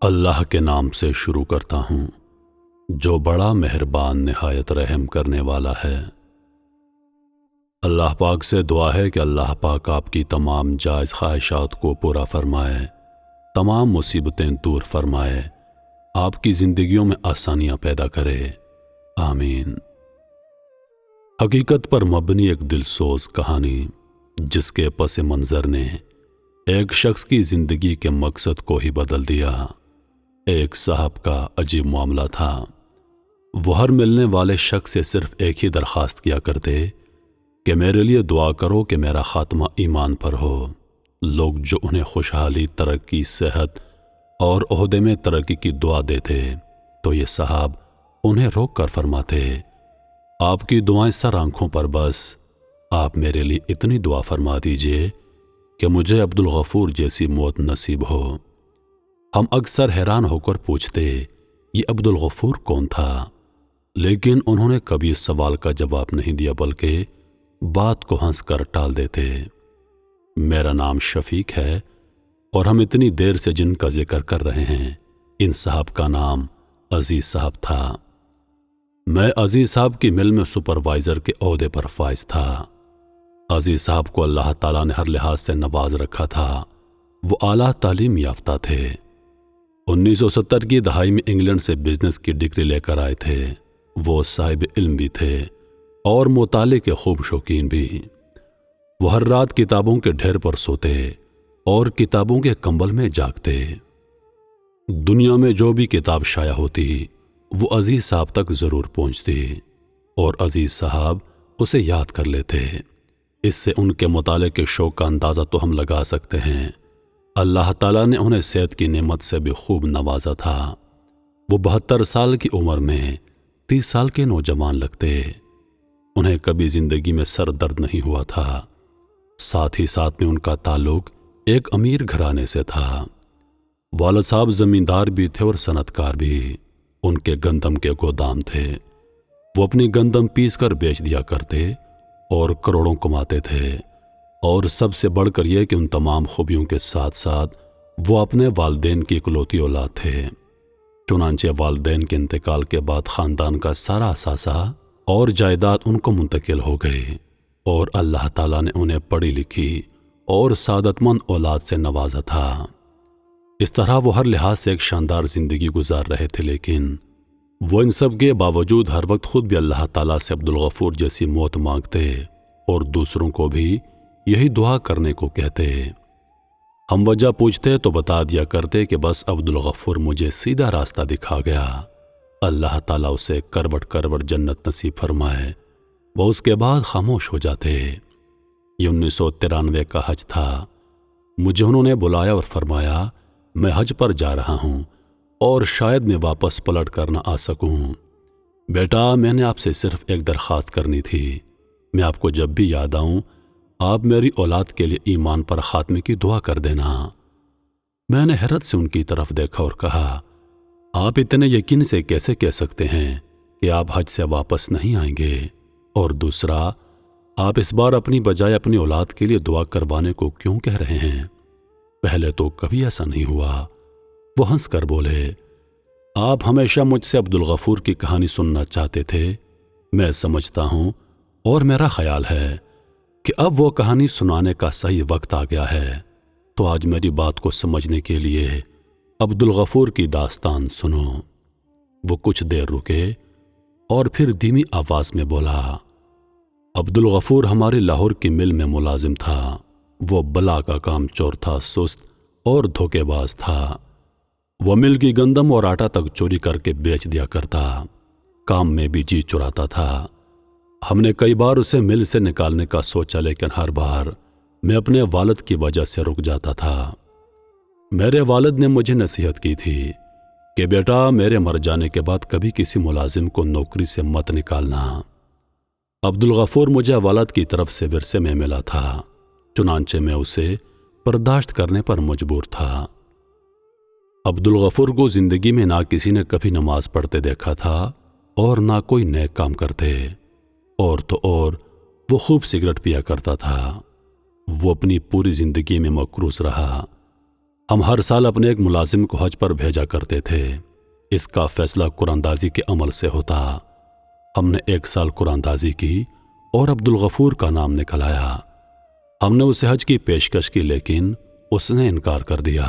اللہ کے نام سے شروع کرتا ہوں جو بڑا مہربان نہایت رحم کرنے والا ہے۔ اللہ پاک سے دعا ہے کہ اللہ پاک آپ کی تمام جائز خواہشات کو پورا فرمائے، تمام مصیبتیں دور فرمائے، آپ کی زندگیوں میں آسانیاں پیدا کرے، آمین۔ حقیقت پر مبنی ایک دلسوز کہانی جس کے پس منظر نے ایک شخص کی زندگی کے مقصد کو ہی بدل دیا۔ ایک صاحب کا عجیب معاملہ تھا۔ وہ ہر ملنے والے شخص سے صرف ایک ہی درخواست کیا کرتے کہ میرے لیے دعا کرو کہ میرا خاتمہ ایمان پر ہو۔ لوگ جو انہیں خوشحالی، ترقی، صحت اور عہدے میں ترقی کی دعا دیتے تو یہ صاحب انہیں روک کر فرماتے، آپ کی دعائیں سر آنکھوں پر، بس آپ میرے لیے اتنی دعا فرما دیجئے کہ مجھے عبدالغفور جیسی موت نصیب ہو۔ ہم اکثر حیران ہو کر پوچھتے یہ عبدالغفور کون تھا، لیکن انہوں نے کبھی اس سوال کا جواب نہیں دیا بلکہ بات کو ہنس کر ٹال دیتے۔ میرا نام شفیق ہے اور ہم اتنی دیر سے جن کا ذکر کر رہے ہیں ان صاحب کا نام عزیز صاحب تھا۔ میں عزیز صاحب کی مل میں سپروائزر کے عہدے پر فائز تھا۔ عزیز صاحب کو اللہ تعالیٰ نے ہر لحاظ سے نواز رکھا تھا۔ وہ اعلیٰ تعلیم یافتہ تھے۔ 1970 کی دہائی میں انگلینڈ سے بزنس کی ڈگری لے کر آئے تھے۔ وہ صاحب علم بھی تھے اور مطالعے کے خوب شوقین بھی۔ وہ ہر رات کتابوں کے ڈھیر پر سوتے اور کتابوں کے کمبل میں جاگتے۔ دنیا میں جو بھی کتاب شائع ہوتی وہ عزیز صاحب تک ضرور پہنچتی اور عزیز صاحب اسے یاد کر لیتے۔ اس سے ان کے مطالعے کے شوق کا اندازہ تو ہم لگا سکتے ہیں۔ اللہ تعالیٰ نے انہیں صحت کی نعمت سے بھی خوب نوازا تھا۔ وہ 72 سال کی عمر میں 30 سال کے نوجوان لگتے۔ انہیں کبھی زندگی میں سر درد نہیں ہوا تھا۔ ساتھ ہی ساتھ میں ان کا تعلق ایک امیر گھرانے سے تھا۔ والد صاحب زمیندار بھی تھے اور صنعت کار بھی۔ ان کے گندم کے گودام تھے۔ وہ اپنی گندم پیس کر بیچ دیا کرتے اور کروڑوں کماتے تھے۔ اور سب سے بڑھ کر یہ کہ ان تمام خوبیوں کے ساتھ ساتھ وہ اپنے والدین کی اکلوتی اولاد تھے۔ چنانچہ والدین کے انتقال کے بعد خاندان کا سارا اثاثہ اور جائیداد ان کو منتقل ہو گئے اور اللہ تعالیٰ نے انہیں پڑھی لکھی اور سعادت مند اولاد سے نوازا تھا۔ اس طرح وہ ہر لحاظ سے ایک شاندار زندگی گزار رہے تھے، لیکن وہ ان سب کے باوجود ہر وقت خود بھی اللہ تعالیٰ سے عبدالغفور جیسی موت مانگتے اور دوسروں کو بھی یہی دعا کرنے کو کہتے۔ ہم وجہ پوچھتے تو بتا دیا کرتے کہ بس عبدالغفور مجھے سیدھا راستہ دکھا گیا، اللہ تعالیٰ اسے کروٹ کروٹ جنت نصیب فرمائے۔ وہ اس کے بعد خاموش ہو جاتے۔ یہ 1993 کا حج تھا۔ مجھے انہوں نے بلایا اور فرمایا میں حج پر جا رہا ہوں اور شاید میں واپس پلٹ کر نہ آ سکوں۔ بیٹا، میں نے آپ سے صرف ایک درخواست کرنی تھی۔ میں آپ کو جب بھی یاد آؤں آپ میری اولاد کے لیے ایمان پر خاتمے کی دعا کر دینا۔ میں نے حیرت سے ان کی طرف دیکھا اور کہا، آپ اتنے یقین سے کیسے کہہ سکتے ہیں کہ آپ حج سے واپس نہیں آئیں گے؟ اور دوسرا، آپ اس بار اپنی بجائے اپنی اولاد کے لیے دعا کروانے کو کیوں کہہ رہے ہیں؟ پہلے تو کبھی ایسا نہیں ہوا۔ وہ ہنس کر بولے، آپ ہمیشہ مجھ سے عبدالغفور کی کہانی سننا چاہتے تھے۔ میں سمجھتا ہوں اور میرا خیال ہے کہ اب وہ کہانی سنانے کا صحیح وقت آ گیا ہے، تو آج میری بات کو سمجھنے کے لیے عبدالغفور کی داستان سنو۔ وہ کچھ دیر رکے اور پھر دھیمی آواز میں بولا، عبدالغفور ہماری لاہور کی مل میں ملازم تھا۔ وہ بلا کا کام چور تھا، سست اور دھوکے باز تھا۔ وہ مل کی گندم اور آٹا تک چوری کر کے بیچ دیا کرتا، کام میں بھی جی چراتا تھا۔ ہم نے کئی بار اسے مل سے نکالنے کا سوچا، لیکن ہر بار میں اپنے والد کی وجہ سے رک جاتا تھا۔ میرے والد نے مجھے نصیحت کی تھی کہ بیٹا، میرے مر جانے کے بعد کبھی کسی ملازم کو نوکری سے مت نکالنا۔ عبدالغفور مجھے والد کی طرف سے ورثے میں ملا تھا، چنانچہ میں اسے برداشت کرنے پر مجبور تھا۔ عبدالغفور کو زندگی میں نہ کسی نے کبھی نماز پڑھتے دیکھا تھا اور نہ کوئی نیک کام کرتے، اور تو اور وہ خوب سگریٹ پیا کرتا تھا۔ وہ اپنی پوری زندگی میں مقروض رہا۔ ہم ہر سال اپنے ایک ملازم کو حج پر بھیجا کرتے تھے۔ اس کا فیصلہ قرآن اندازی کے عمل سے ہوتا۔ ہم نے ایک سال قرآن اندازی کی اور عبدالغفور کا نام نکل آیا۔ ہم نے اسے حج کی پیشکش کی لیکن اس نے انکار کر دیا۔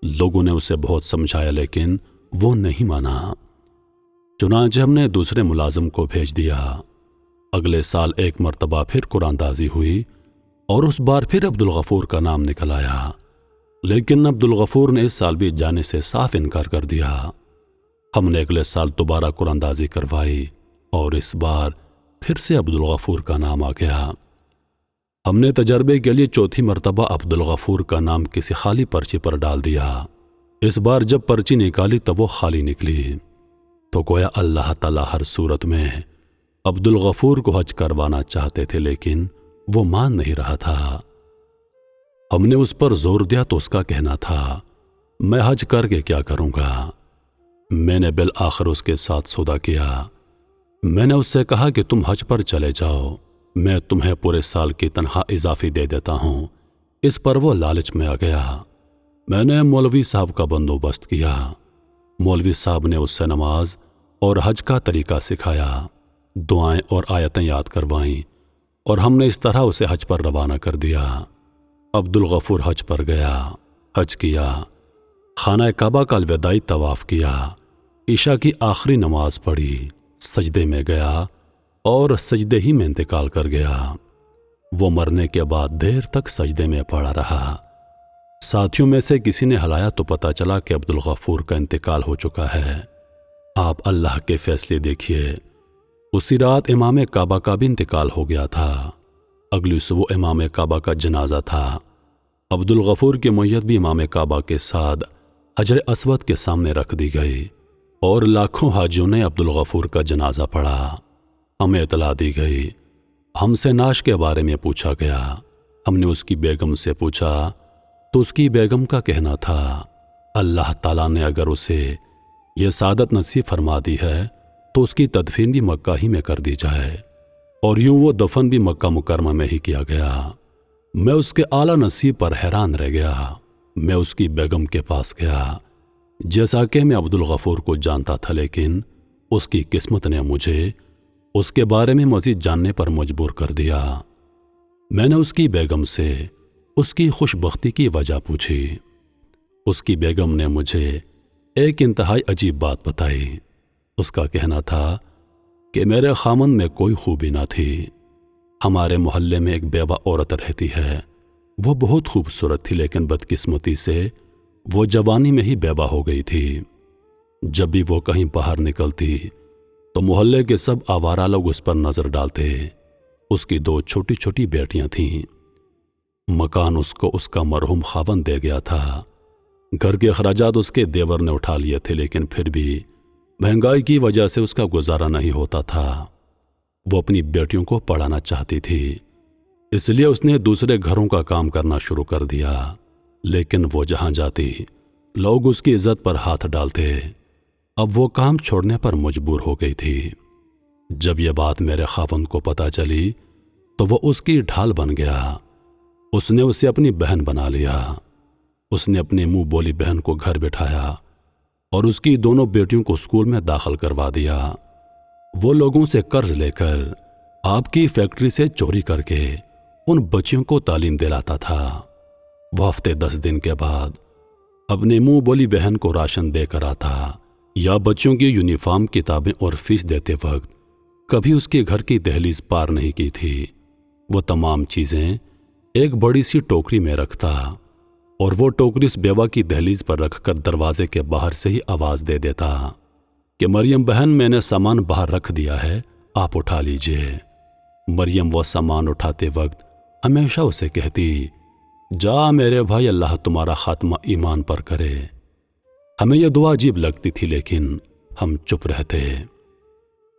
لوگوں نے اسے بہت سمجھایا لیکن وہ نہیں مانا۔ چنانچہ ہم نے دوسرے ملازم کو بھیج دیا۔ اگلے سال ایک مرتبہ پھر قرآن اندازی ہوئی اور اس بار پھر عبدالغفور کا نام نکل آیا، لیکن عبدالغفور نے اس سال بھی جانے سے صاف انکار کر دیا۔ ہم نے اگلے سال دوبارہ قرآن اندازی کروائی اور اس بار پھر سے عبدالغفور کا نام آ گیا۔ ہم نے تجربے کے لیے چوتھی مرتبہ عبدالغفور کا نام کسی خالی پرچی پر ڈال دیا۔ اس بار جب پرچی نکالی تو وہ خالی نکلی، تو گویا اللہ تعالیٰ ہر صورت میں عبدالغفور کو حج کروانا چاہتے تھے لیکن وہ مان نہیں رہا تھا۔ ہم نے اس پر زور دیا تو اس کا کہنا تھا، میں حج کر کے کیا کروں گا؟ میں نے بالآخر اس کے ساتھ سودا کیا۔ میں نے اس سے کہا کہ تم حج پر چلے جاؤ، میں تمہیں پورے سال کی تنخواہ اضافی دے دیتا ہوں۔ اس پر وہ لالچ میں آ گیا۔ میں نے مولوی صاحب کا بندوبست کیا۔ مولوی صاحب نے اس سے نماز اور حج کا طریقہ سکھایا، دعائیں اور آیتیں یاد کروائیں، اور ہم نے اس طرح اسے حج پر روانہ کر دیا۔ عبدالغفور حج پر گیا، حج کیا، خانہ کعبہ کا الوداعی طواف کیا، عشاء کی آخری نماز پڑھی، سجدے میں گیا اور سجدے ہی میں انتقال کر گیا۔ وہ مرنے کے بعد دیر تک سجدے میں پڑا رہا۔ ساتھیوں میں سے کسی نے ہلایا تو پتہ چلا کہ عبدالغفور کا انتقال ہو چکا ہے۔ آپ اللہ کے فیصلے دیکھیے، اسی رات امام کعبہ کا بھی انتقال ہو گیا تھا۔ اگلی صبح امام کعبہ کا جنازہ تھا۔ عبدالغفور کی میت بھی امام کعبہ کے ساتھ حجر اسود کے سامنے رکھ دی گئی اور لاکھوں حاجیوں نے عبدالغفور کا جنازہ پڑھا۔ ہمیں اطلاع دی گئی، ہم سے نعش کے بارے میں پوچھا گیا۔ ہم نے اس کی بیگم سے پوچھا تو اس کی بیگم کا کہنا تھا، اللہ تعالیٰ نے اگر اسے یہ سعادت نصیب فرما دی ہے تو اس کی تدفین بھی مکہ ہی میں کر دی جائے، اور یوں وہ دفن بھی مکہ مکرمہ میں ہی کیا گیا۔ میں اس کے اعلیٰ نصیب پر حیران رہ گیا۔ میں اس کی بیگم کے پاس گیا، جیسا کہ میں عبدالغفور کو جانتا تھا، لیکن اس کی قسمت نے مجھے اس کے بارے میں مزید جاننے پر مجبور کر دیا۔ میں نے اس کی بیگم سے اس کی خوش بختی کی وجہ پوچھی۔ اس کی بیگم نے مجھے ایک انتہائی عجیب بات بتائی۔ اس کا کہنا تھا کہ میرے خامند میں کوئی خوبی نہ تھی۔ ہمارے محلے میں ایک بیوہ عورت رہتی ہے، وہ بہت خوبصورت تھی لیکن بدقسمتی سے وہ جوانی میں ہی بیوہ ہو گئی تھی۔ جب بھی وہ کہیں باہر نکلتی تو محلے کے سب آوارہ لوگ اس پر نظر ڈالتے۔ اس کی 2 چھوٹی چھوٹی بیٹیاں تھیں۔ مکان اس کو اس کا مرحوم خاوند دے گیا تھا۔ گھر کے اخراجات اس کے دیور نے اٹھا لیے تھے، لیکن پھر بھی مہنگائی کی وجہ سے اس کا گزارا نہیں ہوتا تھا۔ وہ اپنی بیٹیوں کو پڑھانا چاہتی تھی، اس لیے اس نے دوسرے گھروں کا کام کرنا شروع کر دیا، لیکن وہ جہاں جاتی لوگ اس کی عزت پر ہاتھ ڈالتے۔ اب وہ کام چھوڑنے پر مجبور ہو گئی تھی۔ جب یہ بات میرے خاوند کو پتہ چلی تو وہ اس کی ڈھال بن گیا۔ اس نے اسے اپنی بہن بنا لیا۔ اس نے اپنی منہ بولی بہن کو گھر بٹھایا اور اس کی دونوں بیٹیوں کو اسکول میں داخل کروا دیا۔ وہ لوگوں سے قرض لے کر آپ کی فیکٹری سے چوری کر کے ان بچیوں کو تعلیم دلاتا تھا۔ وہ ہفتے 10 دن کے بعد اپنے منہ بولی بہن کو راشن دے کر آتا یا بچوں کی یونیفارم، کتابیں اور فیس دیتے وقت کبھی اس کے گھر کی دہلیز پار نہیں کی تھی۔ وہ تمام چیزیں ایک بڑی سی ٹوکری میں رکھتا اور وہ ٹوکری اس بیوہ کی دہلیز پر رکھ کر دروازے کے باہر سے ہی آواز دے دیتا کہ مریم بہن، میں نے سامان باہر رکھ دیا ہے، آپ اٹھا لیجئے۔ مریم وہ سامان اٹھاتے وقت ہمیشہ اسے کہتی، جا میرے بھائی، اللہ تمہارا خاتمہ ایمان پر کرے۔ ہمیں یہ دعا عجیب لگتی تھی لیکن ہم چپ رہتے۔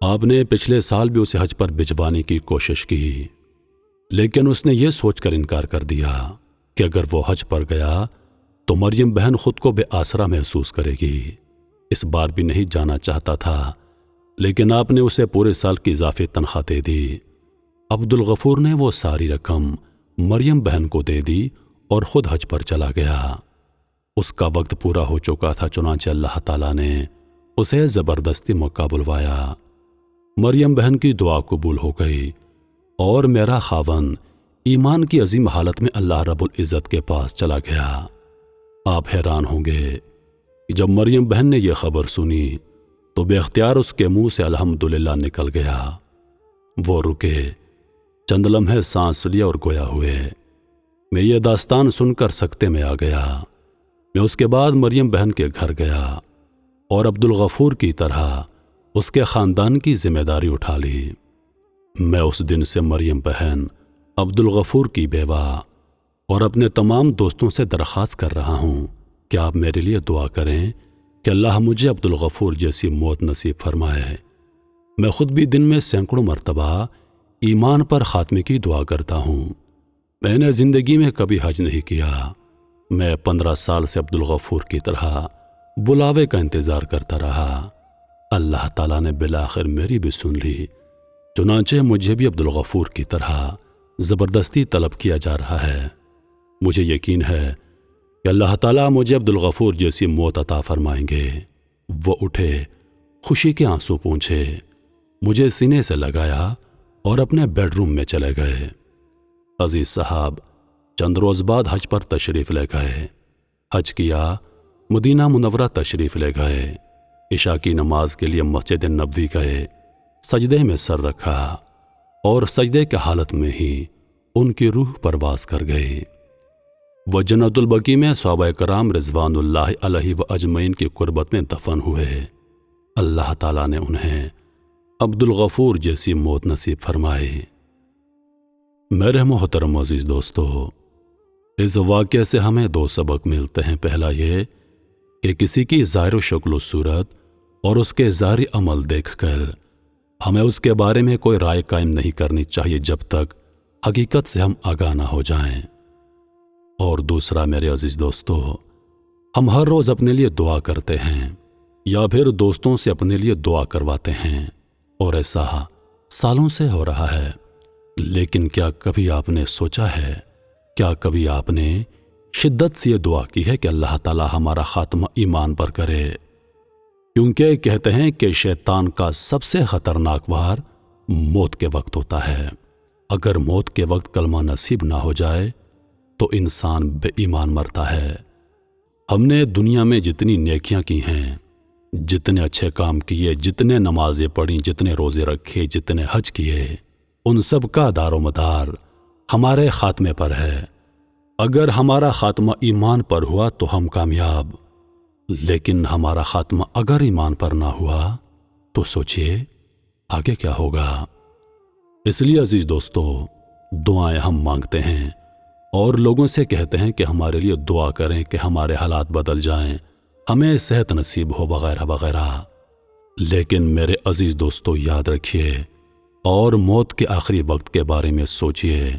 آپ نے پچھلے سال بھی اسے حج پر بھجوانے کی کوشش کی، لیکن اس نے یہ سوچ کر انکار کر دیا کہ اگر وہ حج پر گیا تو مریم بہن خود کو بے آسرا محسوس کرے گی۔ اس بار بھی نہیں جانا چاہتا تھا، لیکن آپ نے اسے پورے سال کی اضافی تنخواہ دے دی۔ عبدالغفور نے وہ ساری رقم مریم بہن کو دے دی اور خود حج پر چلا گیا۔ اس کا وقت پورا ہو چکا تھا، چنانچہ اللہ تعالیٰ نے اسے زبردستی مکہ بلوایا۔ مریم بہن کی دعا قبول ہو گئی اور میرا خاوند ایمان کی عظیم حالت میں اللہ رب العزت کے پاس چلا گیا۔ آپ حیران ہوں گے کہ جب مریم بہن نے یہ خبر سنی تو بے اختیار اس کے منہ سے الحمدللہ نکل گیا۔ وہ رکے، چند لمحے سانس لیا اور گویا ہوئے۔ میں یہ داستان سن کر سکتے میں آ گیا۔ میں اس کے بعد مریم بہن کے گھر گیا اور عبدالغفور کی طرح اس کے خاندان کی ذمہ داری اٹھا لی۔ میں اس دن سے مریم بہن، عبدالغفور کی بیوہ اور اپنے تمام دوستوں سے درخواست کر رہا ہوں کہ آپ میرے لیے دعا کریں کہ اللہ مجھے عبدالغفور جیسی موت نصیب فرمائے۔ میں خود بھی دن میں سینکڑوں مرتبہ ایمان پر خاتمے کی دعا کرتا ہوں۔ میں نے زندگی میں کبھی حج نہیں کیا۔ میں 15 سال سے عبدالغفور کی طرح بلاوے کا انتظار کرتا رہا۔ اللہ تعالیٰ نے بالآخر میری بھی سن لی، چنانچہ مجھے بھی عبدالغفور کی طرح زبردستی طلب کیا جا رہا ہے۔ مجھے یقین ہے کہ اللہ تعالیٰ مجھے عبدالغفور جیسی موت عطا فرمائیں گے۔ وہ اٹھے، خوشی کے آنسو پونچھے، مجھے سینے سے لگایا اور اپنے بیڈ روم میں چلے گئے۔ عزیز صاحب چند روز بعد حج پر تشریف لے گئے۔ حج کیا، مدینہ منورہ تشریف لے گئے۔ عشاء کی نماز کے لیے مسجد نبوی گئے، سجدے میں سر رکھا اور سجدے کی حالت میں ہی ان کی روح پرواز کر گئی۔ وہ جنت البقیع میں صحابہ کرام رضوان اللہ علیہ و اجمعین کی قربت میں دفن ہوئے۔ اللہ تعالیٰ نے انہیں عبدالغفور جیسی موت نصیب فرمائی۔ میرے محترم عزیز دوستو، اس واقعے سے ہمیں 2 سبق ملتے ہیں۔ پہلا یہ کہ کسی کی ظاہر و شکل و صورت اور اس کے ظاہری عمل دیکھ کر ہمیں اس کے بارے میں کوئی رائے قائم نہیں کرنی چاہیے جب تک حقیقت سے ہم آگاہ نہ ہو جائیں۔ اور دوسرا میرے عزیز دوستو، ہم ہر روز اپنے لیے دعا کرتے ہیں یا پھر دوستوں سے اپنے لیے دعا کرواتے ہیں، اور ایسا سالوں سے ہو رہا ہے، لیکن کیا کبھی آپ نے سوچا ہے، کیا کبھی آپ نے شدت سے یہ دعا کی ہے کہ اللہ تعالیٰ ہمارا خاتمہ ایمان پر کرے؟ کیونکہ کہتے ہیں کہ شیطان کا سب سے خطرناک وار موت کے وقت ہوتا ہے۔ اگر موت کے وقت کلمہ نصیب نہ ہو جائے تو انسان بے ایمان مرتا ہے۔ ہم نے دنیا میں جتنی نیکیاں کی ہیں، جتنے اچھے کام کیے، جتنے نمازیں پڑھیں، جتنے روزے رکھے، جتنے حج کیے، ان سب کا دار و مدار ہمارے خاتمے پر ہے۔ اگر ہمارا خاتمہ ایمان پر ہوا تو ہم کامیاب، لیکن ہمارا خاتمہ اگر ایمان پر نہ ہوا تو سوچئے آگے کیا ہوگا۔ اس لیے عزیز دوستو، دعائیں ہم مانگتے ہیں اور لوگوں سے کہتے ہیں کہ ہمارے لیے دعا کریں کہ ہمارے حالات بدل جائیں، ہمیں صحت نصیب ہو، وغیرہ وغیرہ۔ لیکن میرے عزیز دوستو یاد رکھیے اور موت کے آخری وقت کے بارے میں سوچئے،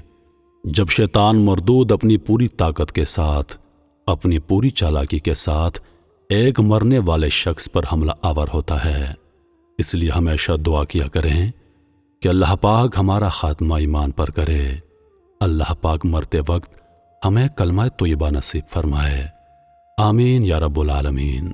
جب شیطان مردود اپنی پوری طاقت کے ساتھ، اپنی پوری چالاکی کے ساتھ ایک مرنے والے شخص پر حملہ آور ہوتا ہے۔ اس لیے ہمیشہ دعا کیا کریں کہ اللہ پاک ہمارا خاتمہ ایمان پر کرے، اللہ پاک مرتے وقت ہمیں کلمہ طیبہ نصیب فرمائے۔ آمین یا رب العالمین۔